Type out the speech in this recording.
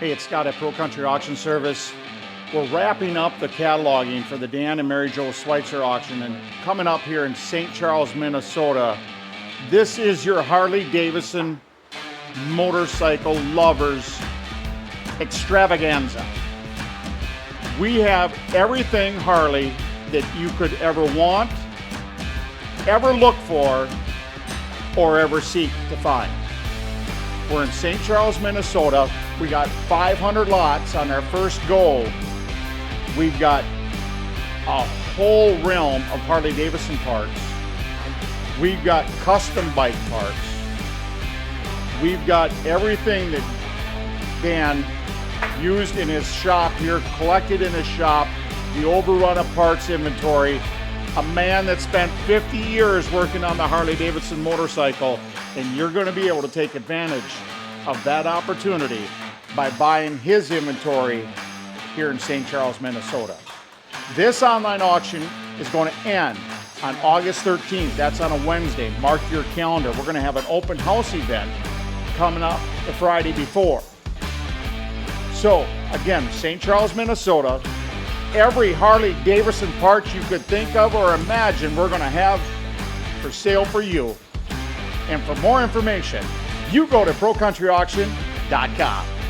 Hey, it's Scott at Pro Country Auction Service. We're wrapping up the cataloging for the Dan and Mary Jo Schweitzer auction, and coming up here in St. Charles, Minnesota, this is your Harley Davidson motorcycle lovers extravaganza. We have everything Harley that you could ever want, ever look for, or ever seek to find. We're in St. Charles, Minnesota. We got 500 lots on our first go. We've got a whole realm of Harley Davidson parts. We've got custom bike parts. We've got everything that Dan used in his shop here, collected in his shop, the overrun of parts inventory. A man that spent 50 years working on the Harley Davidson motorcycle, and you're going to be able to take advantage of that opportunity by buying his inventory here in St. Charles, Minnesota. This online auction is going to end on August 13th. That's on a Wednesday. Mark your calendar. We're going to have an open house event coming up the Friday before. So again, St. Charles, Minnesota, every Harley Davidson part you could think of or imagine we're going to have for sale for you. And for more information, you go to ProCountryAuction.com.